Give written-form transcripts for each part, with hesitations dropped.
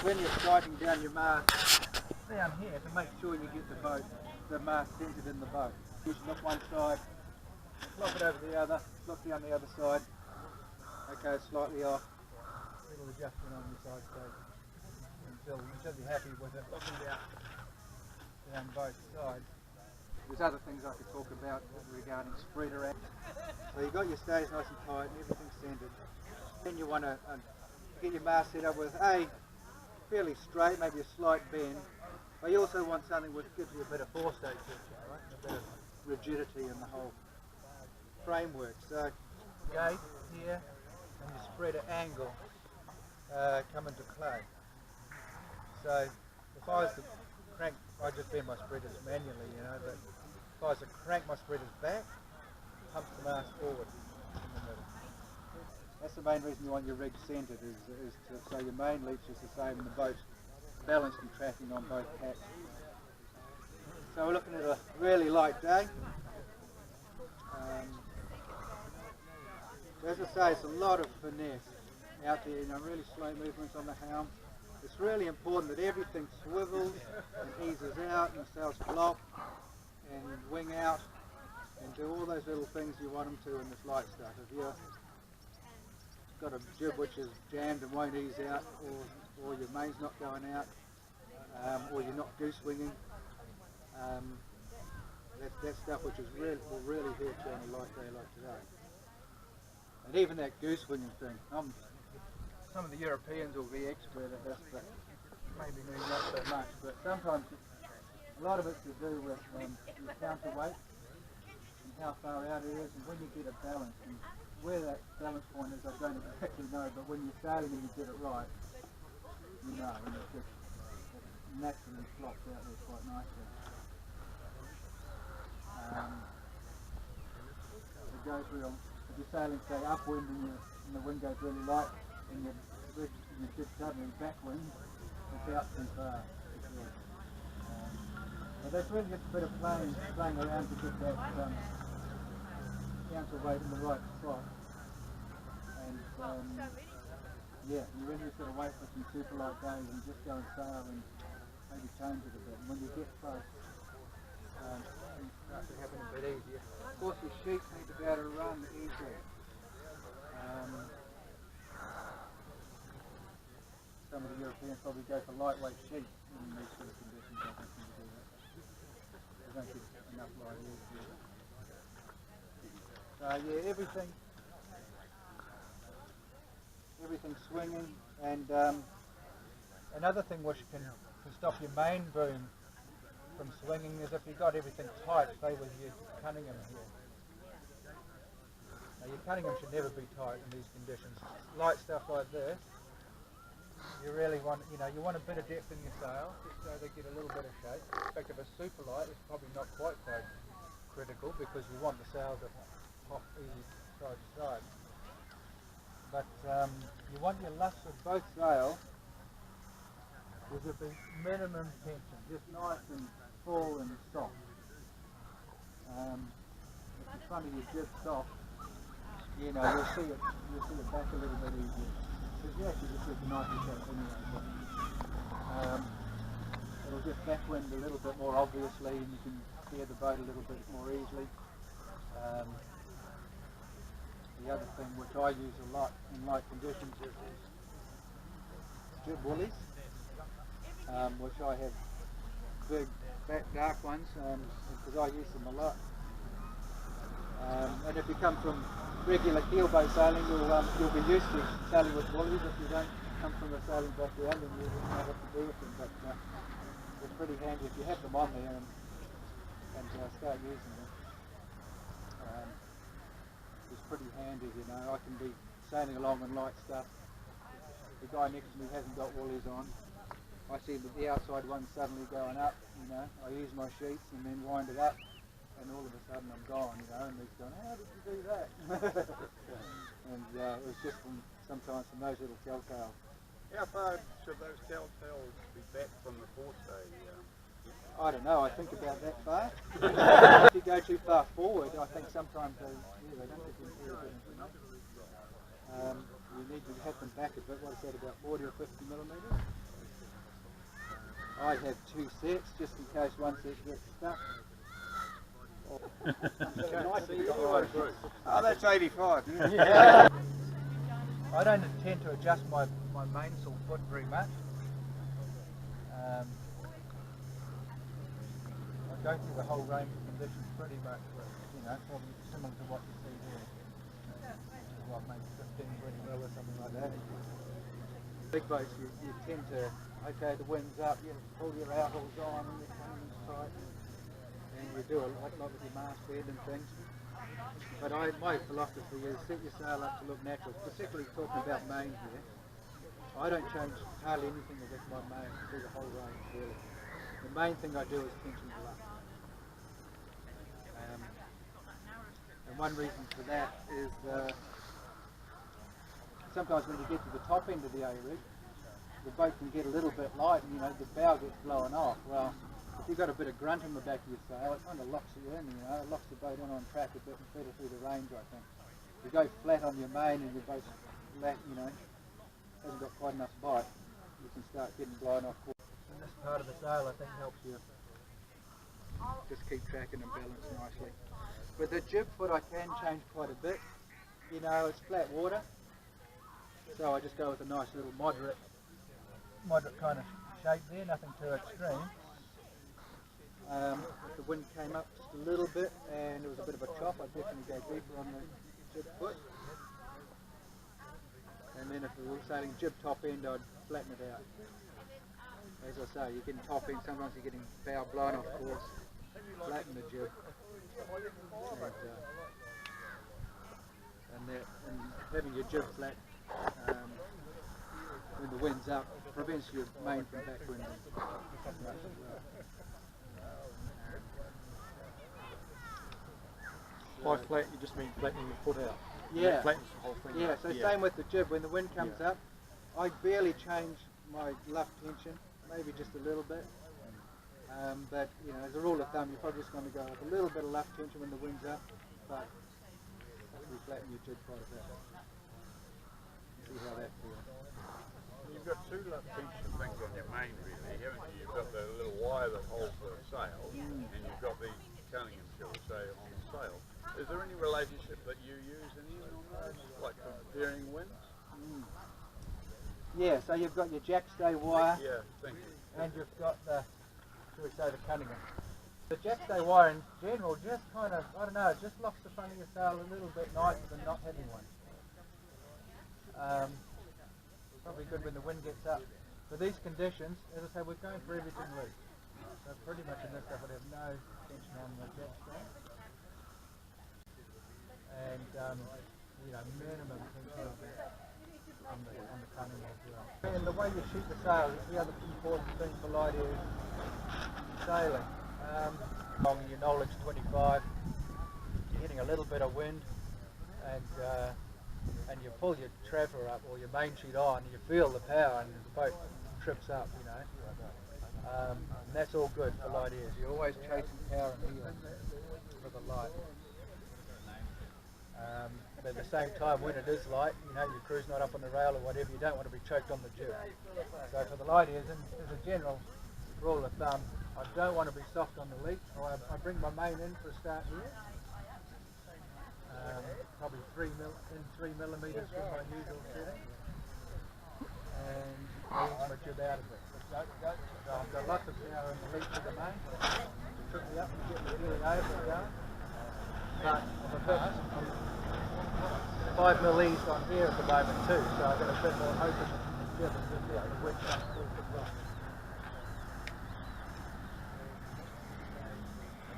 when you're sighting down your mast down here to make sure you get the mast centered in the boat. You should look one side, look it over the other, look down the other side. Okay, it's slightly off. Little adjustment on your side scope. Until you should be happy with it. Looking down both sides. There's other things I could talk about regarding spreader act. So you've got your stays nice and tight and everything's centered. Then you want to get your mast set up with a fairly straight, maybe a slight bend, but you also want something which gives you a bit of forestay picture, right? A bit of rigidity in the whole framework. So gate here and your spreader angle come into play. So if I was to crank, I just bend my spreaders manually, you know, but if I was to crank my spreaders back, pump the mast forward in the middle. That's the main reason you want your rig centered, so your main leach is the same and the boat's balanced and tracking on both cats. So we're looking at a really light day. As I say, it's a lot of finesse out there, you know, really slow movements on the helm. It's really important that everything swivels and eases out and the sails flop and wing out and do all those little things you want them to in this light stuff. If you've got a jib which is jammed and won't ease out, or your main's not going out, or you're not goose winging, that stuff which is will really hurt you on a light day like today. And even that goose winging thing, some of the Europeans will be expert at this, but maybe me not so much. But sometimes a lot of it's to do with your counterweight and how far out it is, and when you get it balanced. And where that balance point is, I don't exactly know, but when you're sailing and you get it right, you know, and it just naturally flops out there quite nicely. It goes real. If you're sailing, say, upwind and the wind goes really light, and your jib suddenly backwind, it's out too far. But that's really just a bit of playing around to get that counterweight in the right spot. And yeah, you really just got to wait for some super light days and just go and sail and maybe change it a bit. And when you get close, things start to happen a bit easier. Of course, your sheets need to be able to run easily. Some of the Europeans probably go for lightweight sheets in these sort of conditions. I think you do that. They don't get enough light air to do it. So yeah, everything's swinging, and another thing which can stop your main boom from swinging is if you've got everything tight, say with your Cunningham here. Now your Cunningham should never be tight in these conditions. Light stuff like this, you really want, you know, you want a bit of depth in your sail, just so they get a little bit of shape. In fact, if it's super light, it's probably not quite so critical because you want the sail to hop easy side to side. But you want your luffs of both sails with a minimum tension, just nice and full and soft. If the front of your jib's soft, you know, you'll see it back a little bit easier. Because you actually just get the nicely shape anyway. But, it'll just backwind a little bit more obviously, and you can steer the boat a little bit more easily. The other thing which I use a lot in light conditions is jib woolies, which I have big, fat, dark ones, because I use them a lot. And if you come from regular keelboat sailing, you'll be used to sailing with woolies. If you don't come from a sailing background, then you won't know what to do with them. But it's pretty handy if you have them on there and start using them. It's pretty handy, you know. I can be sailing along in light stuff. The guy next to me hasn't got woolies on. I see the outside one suddenly going up, you know. I use my sheets and then wind it up, and all of a sudden I'm gone, you know. And he's going, how did you do that? And it was just sometimes from those little telltales. How far should those telltales be back from the forestay? I don't know, I think about that far. If you go too far forward, I think sometimes they don't get them very good information. You need to have them back a bit, what is that, about 40 or 50 millimetres? might have 2 sets just in case one set gets stuck. Oh, that's 85. Yeah. I don't intend to adjust my mainsail foot very much. I go through the whole range of conditions pretty much, probably similar to what you see here. Which is what, maybe 15, 20 mil or something like that. Big boats, you tend to, okay, the wind's up, you pull your outhauls on, and your cannons tight, and you do a lot with your masthead and things. But my philosophy is set your sail up to look natural, particularly talking about main here. I don't change hardly anything with my main through the whole range, really. The main thing I do is tension the luff. And one reason for that is sometimes when you get to the top end of the A-rig, the boat can get a little bit light and the bow gets blown off. Well, if you've got a bit of grunt in the back of your sail, it kind of locks you in, it locks the boat in on track a bit better through the range, I think. If you go flat on your main and your boat's flat, hasn't got quite enough bite, you can start getting blown off course. And this part of the sail, I think, helps you just keep tracking and balance nicely. With the jib foot, I can change quite a bit. It's flat water, so I just go with a nice little moderate kind of shape there, nothing too extreme. If the wind came up just a little bit and there was a bit of a chop, I'd definitely go deeper on the jib foot. And then if we were sailing jib top end, I'd flatten it out. As I say, you're getting top end, sometimes you're getting bow blown off course, flatten the jib. And having your jib flat when the wind's up prevents your main from backwinding as much as well. By flat, you just mean flattening your foot out. Yeah. Flattens the whole thing. Yeah, so same with the jib. When the wind comes up, I barely change my luff tension, maybe just a little bit. But as a rule of thumb, you're probably just going to go with a little bit of luff tension when the wind's up, but you flatten your jib quite a bit. See how that feels. You've got 2 luff tension things on your main, really, haven't you? You've got the little wire that holds the sail, and you've got the Cunningham, shall we say, on the sail. Is there any relationship that you use in either on those, like comparing winds? Yeah, so you've got your jackstay wire, Thank you. and you've got the, shall we say, the Cunningham. The jackstay wire in general just kind of, I don't know, it just locks the front of your sail a little bit nicer than not having one. Probably good when the wind gets up. For these conditions, as I say, we're going for everything loose. So pretty much in this stuff, I have no tension on the jackstay. And minimum tension on the Cunningham as well. And the way you shoot the sail is the other important thing for light air sailing. Along your knowledge 25, you're hitting a little bit of wind, and you pull your trevor up or your main sheet on, and you feel the power, and the boat trips up. And that's all good for light airs. You're always chasing power and heel for the light. But at the same time, when it is light, your crew's not up on the rail or whatever, you don't want to be choked on the jib. So for the light airs, as a general rule of thumb, I don't want to be soft on the leak. I bring my main in for a start here. Probably 3 millimetres from my usual setting. And ease my jib out of it. So I've got lots of power in the leak to the main to trip me up and get me really over and going. But I'm a bit 5 mil eased on here at the moment too, so I've got a bit more open jib and just let the wind come through as well.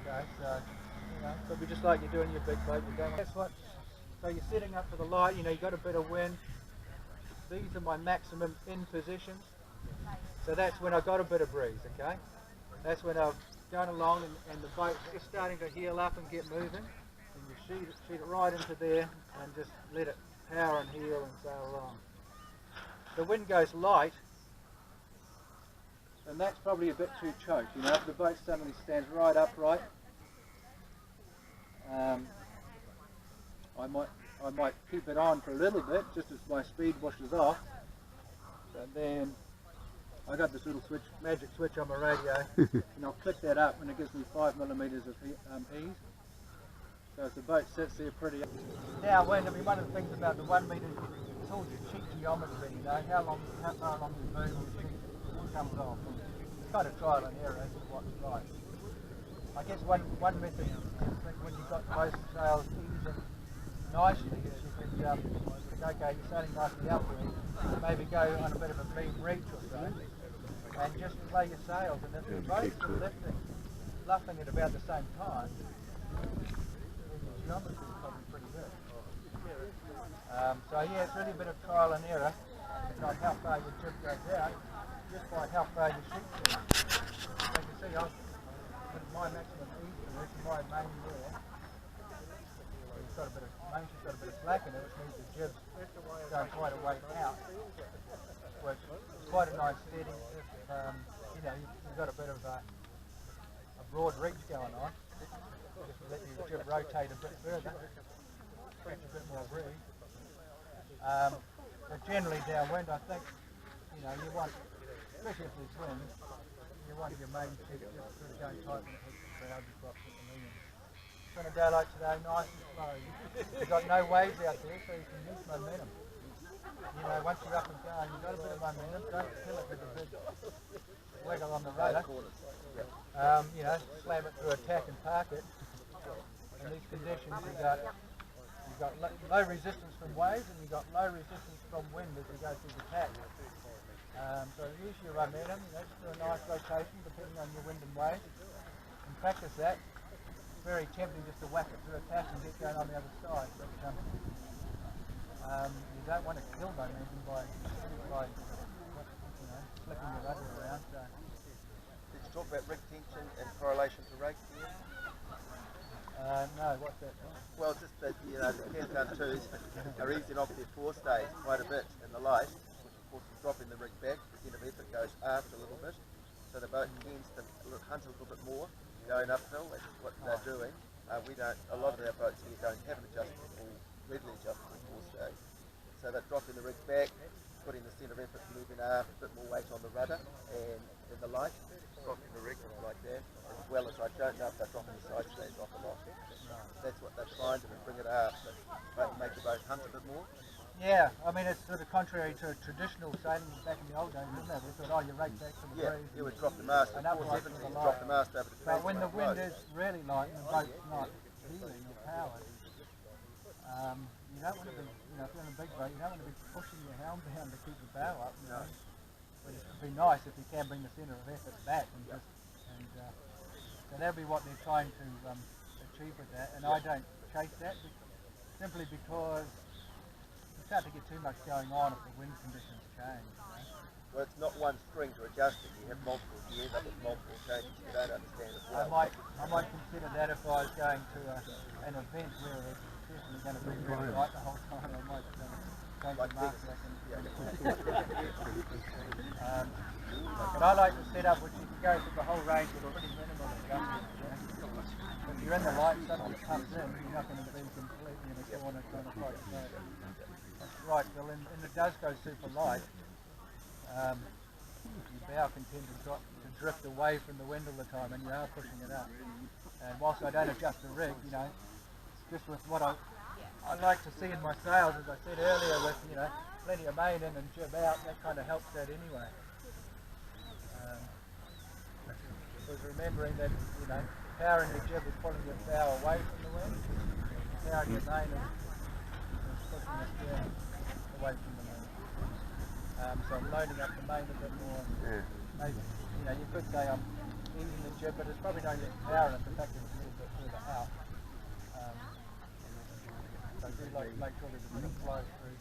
Okay, so it'll be just like you're doing your big boat. So you're setting up for the light, you've got a bit of wind. These are my maximum in positions. So that's when I've got a bit of breeze, okay? That's when I've gone along and the boat's just starting to heel up and get moving. And you shoot it right into there and just let it power and heel and sail along. The wind goes light, and that's probably a bit too choked. If the boat suddenly stands right upright, I might keep it on for a little bit, just as my speed washes off. But then I got this little switch, magic switch on my radio, and I'll click that up and it gives me 5mm of ease. So if the boat sits there pretty downwind, I mean, one of the things about the 1 metre, it's all cheap geometry, you know, how far along the boom or sheet comes off. It's kind of trial and error as to what's right. I guess one method, when you've got both sails easing nicely, is you can okay, you're starting nicely upwind, maybe go on a bit of a beam reach or so, and just play your sails, and if you're both luffing at about the same time, geometry is probably pretty good. So yeah, it's really a bit of trial and error. It's not how far your jib goes out, just by how far your sheet goes. So you can see with my maximum ease, this is my main there. It's got a bit of she's got a bit of slack in it, which means the jib's going quite a way out. Which is quite a nice setting if you know you've got a bit of a broad reach going on. Just let your jib rotate a bit further, catch a bit more breeze. But generally downwind, I think, you know, you want, especially if there's wind, you want your main sheet just sort of going tight when it hits the crowd, you've got the million. It's going to go like today, nice and slow. You've got no waves out there, so you can use momentum. You know, once you're up and going, you've got a bit of momentum, don't kill it with a big wiggle on the rudder. You know, slam it through a tack and park it. In these conditions, you've got low resistance from waves and you've got low resistance from wind as you go through the tack. So use your momentum, you know, just do a nice rotation depending on your wind and waves. And practice that. It's very tempting just to whack it through a tack and get going on the other side. But you don't want to kill momentum by you know, flipping your rudder around. So. Did you talk about rig tension and correlation to rake here? No, what's that? Well, just that, you know, the Canton 2s are easing off their forestays quite a bit in the light, which of course is dropping the rig back, the centre of effort goes aft a little bit, so the boat tends to hunt a little bit more going uphill. That's what they're doing. We don't, a lot of our boats here don't have an adjustable, readily adjustable forestay. So they're dropping the rig back, putting the centre of effort moving aft, a bit more weight on the rudder and in the light, dropping the rig like that, as well as I don't know if they're dropping the side stays off a lot. That's what they're trying to do, bring it up, but make the boat hunt a bit more. Yeah, I mean it's sort of contrary to traditional sailing back in the old days, isn't it? We thought, oh, you rake back to the breeze. You would drop the mast at 470, drop the mast over to 20. But when the wind is really light and the boat's not heeling or powered, you don't want to be, you know, if you're on a big boat, you don't want to be pushing your helm down to keep the bow up. You know? But it would be nice if you can bring the centre of effort back and just, so that'll be what they're trying to achieve with that. And I don't chase that simply because you start to get too much going on if the wind conditions change. You know? Well, it's not one string to adjust it. You have multiple. You end up with multiple changes. You don't understand it. I might consider that if I was going to an event where it's definitely going to be really light the whole time. I might change the master. But I like to set up, which you can go through the whole range with pretty minimal adjustments. If you're in the light, suddenly it comes in, you're not going to be completely in a corner trying to fight the boat. That's right, Bill, and it does go super light. Your bow can tend to drift away from the wind all the time, and you are pushing it up. And whilst I don't adjust the rig, you know, just with what I like to see in my sails, as I said earlier, with, you know, plenty of main in and jib out, that kind of helps that anyway. Because remembering that, you know, powering your jib is pulling your bow away from the wind, powering your main is pushing it down away from the wind. So I'm loading up the main a bit more. Maybe, you know, you could say I'm easing the jib, but it's probably no less power in it. The fact that it's a little bit further out. So I do like to make sure there's a bit of flow through.